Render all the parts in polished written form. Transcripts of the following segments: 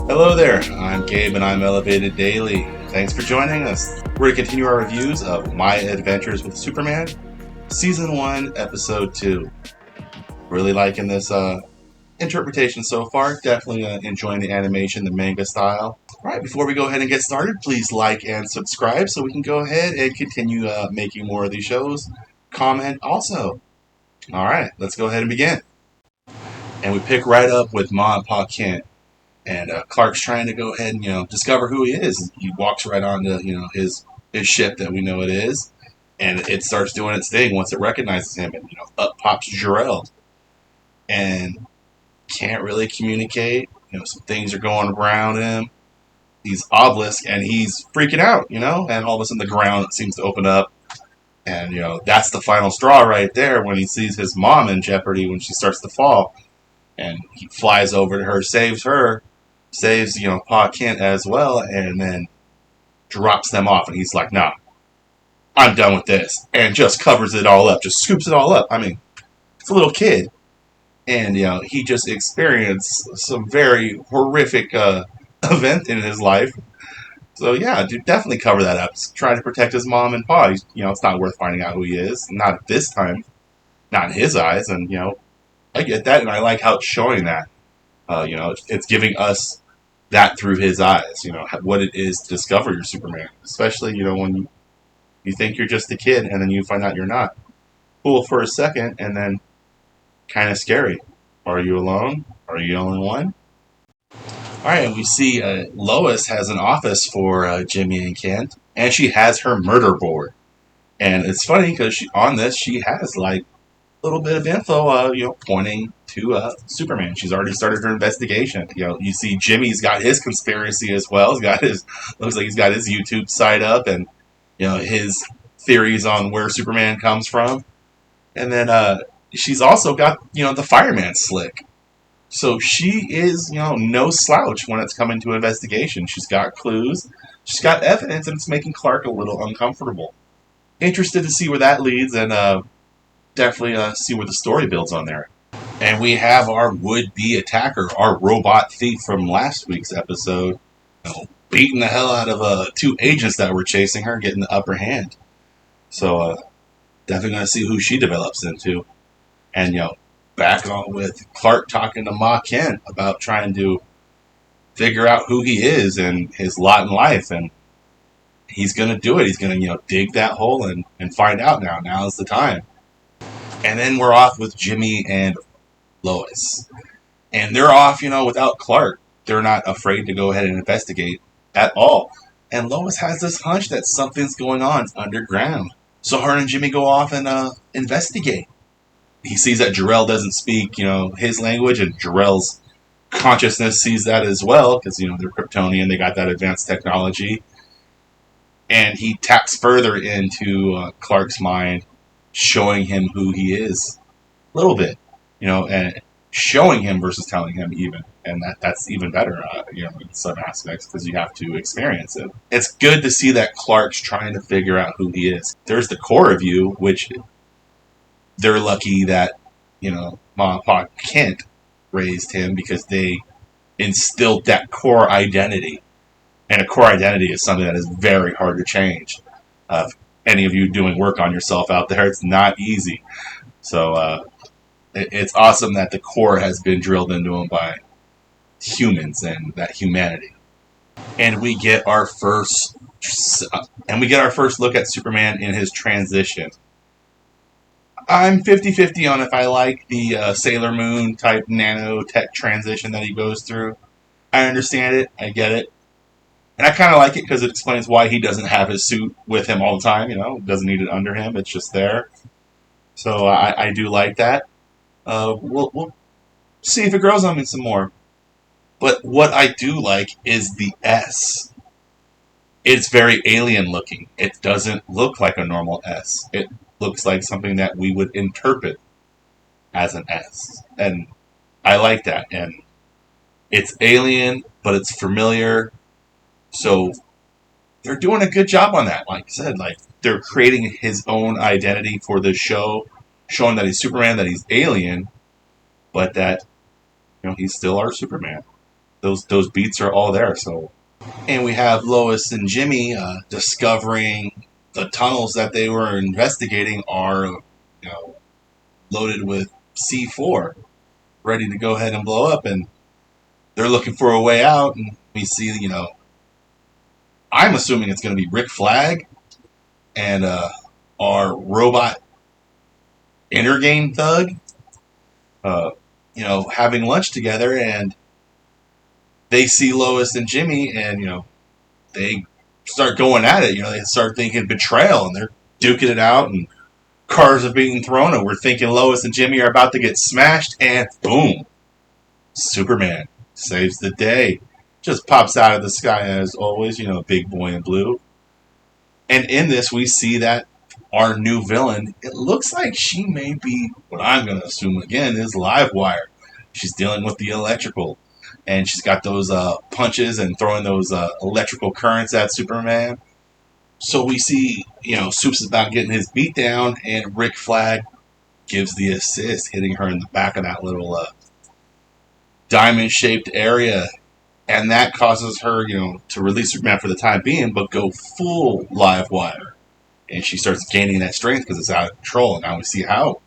Hello there, I'm Gabe and I'm Elevated Daily. Thanks for joining us. We're going to continue our reviews of My Adventures with Superman, Season 1, Episode 2. Really liking this interpretation so far. Definitely enjoying the animation, the manga style. Alright, before we go ahead and get started, please like and subscribe so we can go ahead and continue making more of these shows. Comment also. Alright, let's go ahead and begin. And we pick right up with Ma and Pa Kent. And Clark's trying to go ahead and discover who he is. He walks right onto his ship that we know it is, and it starts doing its thing once it recognizes him. And up pops Jor-El, and can't really communicate. Some things are going around him. He's Obelisk, and he's freaking out. And all of a sudden the ground seems to open up, and that's the final straw right there when he sees his mom in jeopardy when she starts to fall, and he flies over to her, saves her. Saves, Pa Kent as well, and then drops them off. And he's like, nah, I'm done with this. And just covers it all up, just scoops it all up. I mean, it's a little kid. And, he just experienced some very horrific event in his life. So, yeah, dude, definitely cover that up. Try to protect his mom and Pa. It's not worth finding out who he is. Not at this time. Not in his eyes. And, I get that, and I like how it's showing that. It's giving us that through his eyes, what it is to discover your Superman. Especially, when you think you're just a kid and then you find out you're not. Cool for a second and then kind of scary. Are you alone? Are you the only one? Alright, and we see Lois has an office for Jimmy and Kent, and she has her murder board. And it's funny because on this she has like a little bit of info, pointing to Superman. She's already started her investigation. You see Jimmy's got his conspiracy as well. Looks like he's got his YouTube site up, and his theories on where Superman comes from. And then she's also got the fireman slick. So she is no slouch when it's coming to investigation. She's got clues, she's got evidence, and it's making Clark a little uncomfortable. Interested to see where that leads, and definitely see where the story builds on there. And we have our would-be attacker, our robot thief from last week's episode, beating the hell out of two agents that were chasing her, getting the upper hand. So definitely going to see who she develops into. And, back on with Clark talking to Ma Kent about trying to figure out who he is and his lot in life. And he's going to do it. He's going to, dig that hole and find out now. Now is the time. And then we're off with Jimmy and Lois. And they're off, without Clark. They're not afraid to go ahead and investigate at all. And Lois has this hunch that something's going on underground. So her and Jimmy go off and investigate. He sees that Jor-El doesn't speak, his language, and Jor-El's consciousness sees that as well, because, they're Kryptonian, they got that advanced technology. And he taps further into Clark's mind, showing him who he is. A little bit. And showing him versus telling him even. And that's even better, in some aspects, because you have to experience it. It's good to see that Clark's trying to figure out who he is. There's the core of you, which they're lucky that, Ma and Pa Kent raised him because they instilled that core identity. And a core identity is something that is very hard to change. Any of you doing work on yourself out there, it's not easy. So, it's awesome that the core has been drilled into him by humans and that humanity. And we get our first look at Superman in his transition. I'm 50-50 on if I like the Sailor Moon type nanotech transition that he goes through. I understand it. I get it. And I kind of like it because it explains why he doesn't have his suit with him all the time. Doesn't need it under him. It's just there. So I do like that. We'll see if it grows on me some more. But what I do like is the S. It's very alien looking. It doesn't look like a normal S. It looks like something that we would interpret as an S. And I like that. And it's alien, but it's familiar. So they're doing a good job on that. Like I said, they're creating his own identity for this show. showing that he's Superman, that he's alien, but that he's still our Superman. Those beats are all there. So, and we have Lois and Jimmy discovering the tunnels that they were investigating are loaded with C4, ready to go ahead and blow up, and they're looking for a way out. And we see, I'm assuming it's going to be Rick Flag and our robot Intergame thug, having lunch together, and they see Lois and Jimmy, and they start going at it. They start thinking betrayal, and they're duking it out, and cars are being thrown, and we're thinking Lois and Jimmy are about to get smashed, and boom, Superman saves the day. Just pops out of the sky as always, big boy in blue. And in this, we see that our new villain, it looks like she may be what I'm going to assume again is Livewire. She's dealing with the electrical, and she's got those punches and throwing those electrical currents at Superman. So we see, Supes is about getting his beat down, and Rick Flag gives the assist, hitting her in the back of that little diamond-shaped area. And that causes her, to release Superman for the time being, but go full Livewire. And she starts gaining that strength because it's out of control. And now we see how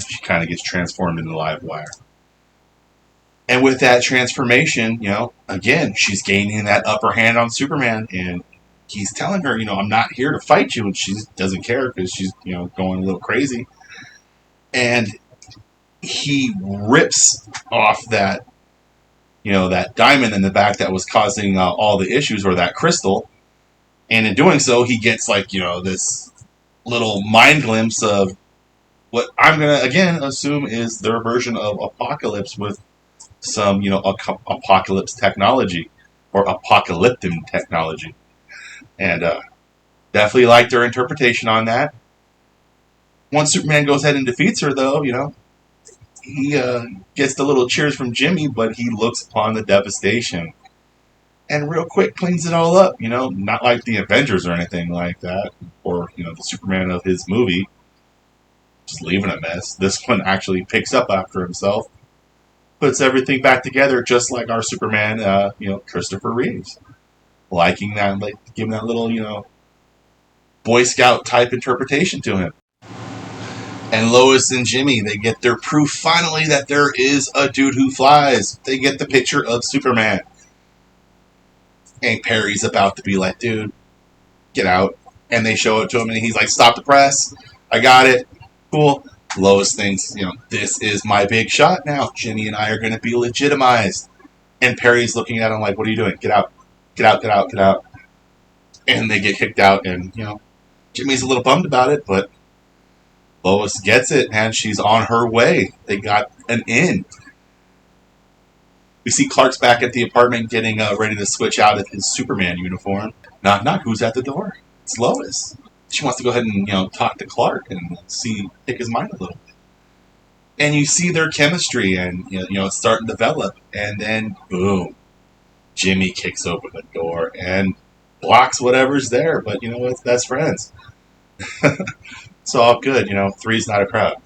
she kind of gets transformed into Livewire. And with that transformation, again, she's gaining that upper hand on Superman. And he's telling her, I'm not here to fight you. And she doesn't care because she's, going a little crazy. And he rips off that, that diamond in the back that was causing all the issues, or that crystal. And in doing so, he gets this little mind glimpse of what I'm going to, again, assume is their version of Apocalypse with some, Apocalypse technology or Apocalyptim technology. And definitely like their interpretation on that. Once Superman goes ahead and defeats her, though, he gets the little cheers from Jimmy, but he looks upon the devastation and real quick cleans it all up. Not like the Avengers or anything like that, or the Superman of his movie, just leaving a mess. This one actually picks up after himself, puts everything back together, just like our Superman, Christopher Reeves, liking that, like giving that little, Boy Scout type interpretation to him. And Lois and Jimmy, they get their proof finally that there is a dude who flies. They get the picture of Superman. And Perry's about to be like, dude, get out. And they show it to him, and he's like, stop the press. I got it. Cool. Lois thinks, this is my big shot now. Jimmy and I are going to be legitimized. And Perry's looking at him like, what are you doing? Get out. Get out, get out, get out. And they get kicked out, and, Jimmy's a little bummed about it, but Lois gets it, and she's on her way. They got an in. We see Clark's back at the apartment getting ready to switch out of his Superman uniform. Knock, knock, who's at the door? It's Lois. She wants to go ahead and, talk to Clark and pick his mind a little bit. And you see their chemistry, and, it's starting to develop. And then, boom, Jimmy kicks open the door and blocks whatever's there. But, it's best friends. It's all good, three's not a crowd.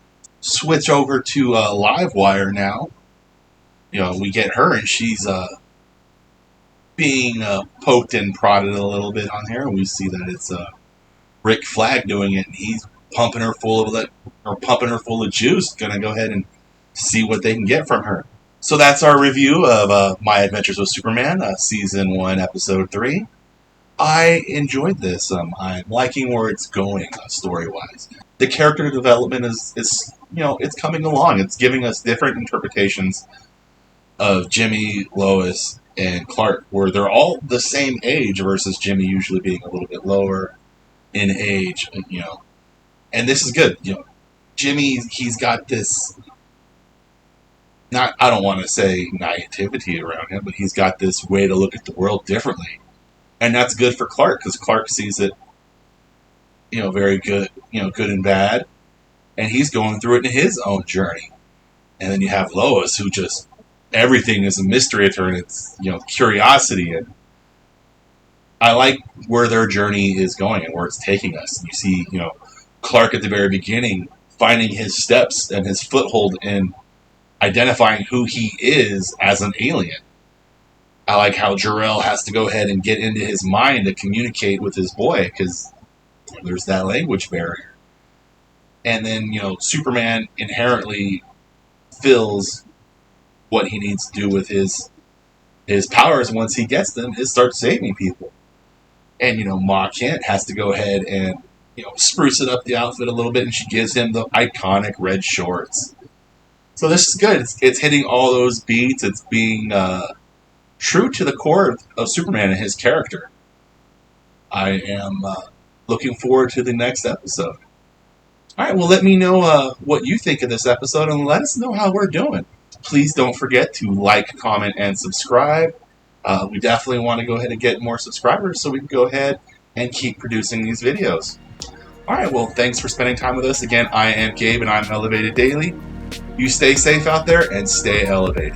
Switch over to Livewire now. We get her, and she's being poked and prodded a little bit on here. We see that it's Rick Flag doing it, and he's pumping her full of juice. Gonna go ahead and see what they can get from her. So that's our review of My Adventures with Superman, Season 1, Episode 3. I enjoyed this. I'm liking where it's going story-wise. The character development is it's coming along. It's giving us different interpretations of Jimmy, Lois, and Clark, where they're all the same age versus Jimmy usually being a little bit lower in age, And this is good. Jimmy, he's got this, I don't want to say naivety around him, but he's got this way to look at the world differently. And that's good for Clark, because Clark sees it, very good, good and bad. And he's going through it in his own journey. And then you have Lois, who just, everything is a mystery to her, and it's, curiosity. And I like where their journey is going and where it's taking us. You see, Clark at the very beginning finding his steps and his foothold in identifying who he is as an alien. I like how Jor-El has to go ahead and get into his mind to communicate with his boy because there's that language barrier. And then, Superman inherently feels what he needs to do with his powers once he gets them is start saving people. And, Ma Kent has to go ahead and, spruce it up the outfit a little bit, and she gives him the iconic red shorts. So this is good. It's hitting all those beats. It's being true to the core of Superman and his character. I am looking forward to the next episode. All right, well, let me know what you think of this episode, and let us know how we're doing. Please don't forget to like, comment, and subscribe. We definitely want to go ahead and get more subscribers so we can go ahead and keep producing these videos. All right, well, thanks for spending time with us. Again, I am Gabe, and I'm Elevated Daily. You stay safe out there and stay elevated.